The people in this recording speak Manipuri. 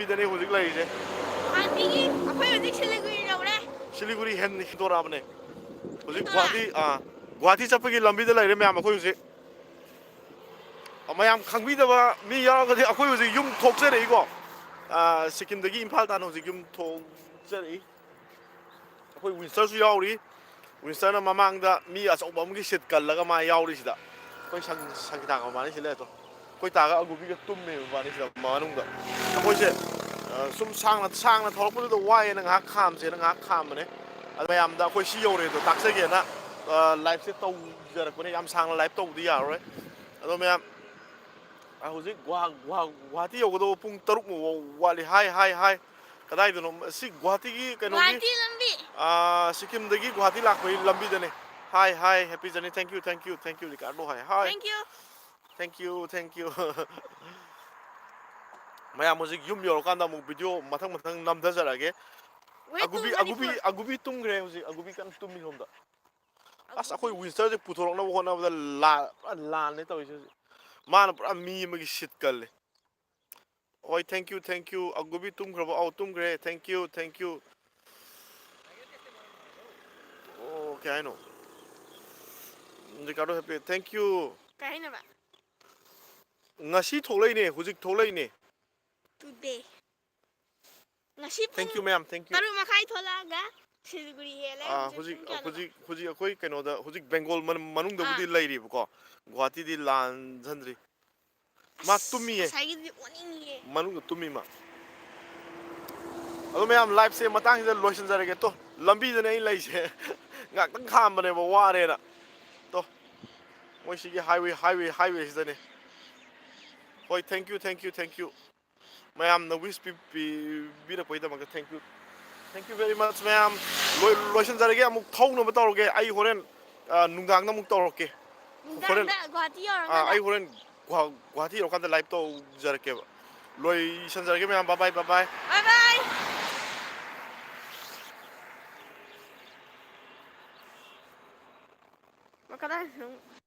ꯂꯝꯕꯤꯗꯅꯦ ꯍꯧꯖꯤꯛ ꯂꯩꯔꯤꯁꯦ ꯍꯥꯟꯅꯗꯒꯤ ꯑꯩꯈꯣꯏ ꯍꯧꯖꯤꯛ ꯁꯤꯂꯤꯒꯨꯔꯤ ꯌꯧꯔꯦ ꯁꯤꯂꯤꯒꯨꯔꯤ ꯍꯦꯟꯗꯣꯔꯛꯑꯕꯅꯦ ꯍꯧꯖꯤꯛ ꯍꯦꯟꯗꯣꯔꯛꯑꯦ ꯒꯨꯋꯥꯍꯥꯇꯤ ꯆꯠꯄꯒꯤ ꯂꯝꯕꯤꯗ ꯂꯩꯔꯦ ꯃꯌꯥꯝ ꯑꯩꯈꯣꯏ ꯍꯧꯖꯤꯛ ꯃꯌꯥꯝ ꯈꯪꯕꯤꯗꯕ ꯃꯤ ꯌꯥꯎꯔꯒꯗꯤ ꯑꯩꯈꯣꯏ ꯍꯧꯖꯤꯛ ꯌꯨꯝ ꯊꯣꯛꯆꯔꯛꯏꯀꯣ ꯁꯤꯀꯤꯝꯗꯒꯤ ꯏꯝꯐꯥꯜ ꯇꯥꯟꯅ ꯍꯧꯖꯤꯛ ꯌꯨꯝ ꯊꯣꯛꯆꯔꯛꯏ ꯑꯩꯈꯣꯏ ꯋꯤꯟꯆꯔꯁꯨ ꯌꯥꯎꯔꯤ ꯋꯤꯟꯆꯔꯅ ꯃꯃꯥꯡꯗ ꯃꯤ ꯑꯆꯧꯕ ꯑꯃꯒꯤ ꯁꯤꯠ ꯀꯜꯂꯒ ꯃꯥ ꯌꯥꯎꯔꯤꯁꯤꯗ ꯑꯩꯈꯣꯏ ꯁꯪꯒꯤꯇꯥꯒ ꯃꯕꯥꯅꯤ ꯁꯤ ꯂꯩꯔꯦꯗꯣ ꯑꯩꯈꯣꯏ ꯇꯥꯒ ꯑꯒꯨꯕꯤꯒ ꯇꯨꯝꯃꯦꯕ ꯃꯕꯥꯅꯤꯁꯤꯗ ꯃꯅꯨꯡꯗ ꯑꯩꯈꯣꯏꯁꯦ ꯁꯨꯝ ꯁꯥꯡꯅ ꯊꯧꯔꯛꯄꯗꯨꯗ ꯋꯥꯏꯑꯦꯅ ꯉꯥꯏꯍꯥꯛ ꯈꯥꯝꯁꯦꯅ ꯉꯥꯏꯍꯥꯛ ꯈꯥꯝꯕꯅꯦ ꯑꯗ ꯃꯌꯥꯝꯗ ꯑꯩꯈꯣꯏ ꯁꯤ ꯌꯧꯔꯦꯗꯣ ꯇꯥꯛꯆꯒꯦꯅ ꯂꯥꯏꯐꯁꯦ ꯇꯧꯖꯔꯛꯄꯅꯦ ꯌꯥꯝ ꯁꯥꯡꯅ ꯂꯥꯏꯐ ꯇꯧꯕꯗꯤ ꯌꯥꯔꯔꯣꯏ ꯑꯗꯣ ꯃꯌꯥꯝ ꯍꯧꯖꯤꯛ ꯒꯨꯋꯥꯍꯥꯇꯤ ꯌꯧꯒꯗꯧꯕ ꯄꯨꯡ 6 ꯋꯥꯠꯂꯤ ꯍꯥꯏ ꯀꯗꯥꯏꯗꯅꯣ ꯁꯤ ꯒꯨꯋꯥꯍꯥꯇꯤꯒꯤ ꯀꯩꯅꯣꯒꯤ ꯒꯨꯋꯥꯍꯥꯇꯤ ꯂꯝꯕꯤ ꯁꯤꯀꯤꯝꯗꯒꯤ ꯒꯨꯋꯥꯍꯥꯇꯤ ꯂꯥꯛꯄꯒꯤ ꯂꯝꯕꯤꯗꯅꯦ hi happy journey thank you Ricardo hi thank you ꯃꯌꯥꯝ ꯍꯧꯖꯤꯛ ꯌꯨꯝ ꯌꯧꯔꯀꯥꯟꯗ ꯑꯃꯨꯛ ꯚꯤꯗꯤꯑꯣ ꯃꯊꯪ ꯅꯝꯊꯖꯔꯛꯑꯒꯦ ꯋꯦꯠ 224 ꯑꯒꯨꯕꯤ ꯇꯨꯝꯈ꯭ꯔꯦ ꯍꯧꯖꯤꯛ ꯑꯒꯨꯕꯤ ꯀꯟꯅ ꯇꯨꯝꯃꯤ ꯁꯣꯝꯗ ꯑꯁ ꯑꯒꯨꯕꯤ ꯑꯩꯈꯣꯏ ꯋꯤꯟꯆꯔꯁꯦ ꯄꯨꯊꯣꯔꯛꯅꯕ ꯍꯣꯠꯅꯕꯗ ꯄꯨꯔꯥ ꯂꯥꯟꯅꯦ ꯇꯧꯔꯤꯁꯦ ꯍꯧꯖꯤꯛ ꯃꯥꯅ ꯄꯨꯔꯥ ꯃꯤ ꯑꯃꯒꯤ ꯁꯤꯠ ꯀꯜꯂꯦ ꯍꯣꯏ ꯊꯦꯡꯛ ꯌꯨ ꯑꯒꯨꯕꯤ ꯇꯨꯝꯈ꯭ꯔꯕ ꯇꯨꯝꯈ꯭ꯔꯦ ꯊꯦꯡꯛ ꯌꯨ ꯑꯣ ꯀꯩ ꯍꯥꯏꯅꯣ ꯔꯤꯀꯥꯔꯗꯣ ꯍꯦꯄꯤ ꯊꯦꯡꯛ ꯌꯨ ꯀꯩ ꯍꯥꯏꯅꯣꯕ ꯉꯁꯤ ꯊꯣꯛꯂꯛꯏꯅꯦ ꯍꯧꯖꯤꯛ ꯊꯣꯛꯂꯛꯏꯅꯦ ꯇꯨꯗꯦ ꯉꯁꯤ ꯄꯨꯡ ꯊꯦꯡꯛ ꯌꯨ ꯃꯌꯥꯝ ꯊꯦꯡꯛ ꯌꯨ 6:30 ꯊꯣꯛꯂꯛꯑꯒ ꯁꯤꯂꯤꯒꯨꯔꯤ ꯍꯦꯜꯂꯦ ꯍꯧꯖꯤꯛ ꯄꯨꯡ ꯀꯌꯥꯅꯣ ꯍꯧꯖꯤꯛ ꯑꯩꯈꯣꯏ ꯀꯩꯅꯣꯗ ꯍꯧꯖꯤꯛ ꯕꯦꯡꯒꯣꯜ ꯑꯥ ꯃꯅꯨꯡꯗꯕꯨꯗꯤ ꯂꯩꯔꯤꯕꯀꯣ ꯒꯨꯋꯥꯍꯥꯇꯤꯗꯤ ꯂꯥꯟꯖꯟꯗ꯭ꯔꯤ ꯃꯥ ꯑꯁ ꯇꯨꯝꯃꯤꯌꯦ ꯉꯁꯥꯏꯒꯤꯗꯨꯗꯤ ꯑꯣꯅꯤꯡꯉꯤꯌꯦ ꯃꯅꯨꯡꯗ ꯇꯨꯝꯃꯤ ꯃꯥ ꯑꯗꯣ ꯃꯌꯥꯝ ꯂꯥꯏꯐꯁꯦ ꯃꯇꯥꯡꯁꯤꯗ ꯂꯣꯏꯁꯤꯟꯖꯔꯒꯦ ꯇꯣ ꯂꯝꯕꯤꯗꯅꯦ ꯑꯩ ꯂꯩꯁꯦ ꯉꯥꯏꯍꯥꯛꯇꯪ ꯈꯥꯝꯕꯅꯦꯕ ꯋꯥꯔꯦꯅ ꯇꯣ ꯃꯣꯏ ꯁꯤꯒꯤ ꯍꯥꯏꯋꯦꯁꯤꯗꯅꯦ ꯍꯣꯏ ꯊꯦꯡꯛ ꯌꯨ ꯃꯌꯥꯝꯅ ꯋꯤꯁ ꯄꯤꯕꯤꯔꯛꯄꯒꯤꯗꯃꯛꯇ ꯊꯦꯡꯛ ꯌꯨ ꯚꯦꯔꯤ ꯃꯆ ꯃꯌꯥꯝ ꯂꯣꯏꯁꯤꯟꯖꯔꯒꯦ ꯑꯃꯨꯛ ꯊꯧꯅꯕ ꯇꯧꯔꯒꯦ ꯑꯩ ꯍꯣꯔꯦꯟ ꯅꯨꯡꯗꯥꯡꯗ ꯑꯃꯨꯛ ꯇꯧꯔꯛꯀꯦ ꯍꯣꯔꯦꯟ ꯅꯨꯡꯗꯥꯡꯗ ꯒꯨꯋꯥꯍꯥꯇꯤ ꯌꯧꯔꯀꯥꯟꯗ ꯑꯩ ꯍꯣꯔꯦꯟ ꯒꯨꯋꯥꯍꯥꯇꯤ ꯌꯧꯔꯀꯥꯟꯗ ꯂꯥꯏꯚ ꯇꯧꯖꯔꯛꯀꯦꯕ ꯂꯣꯏꯁꯟꯖꯔꯒꯦ ꯃꯌꯥꯝ ꯕꯥꯏ ꯕꯥꯏ ꯕꯥꯏ ꯀꯗꯥꯏꯗꯅꯣ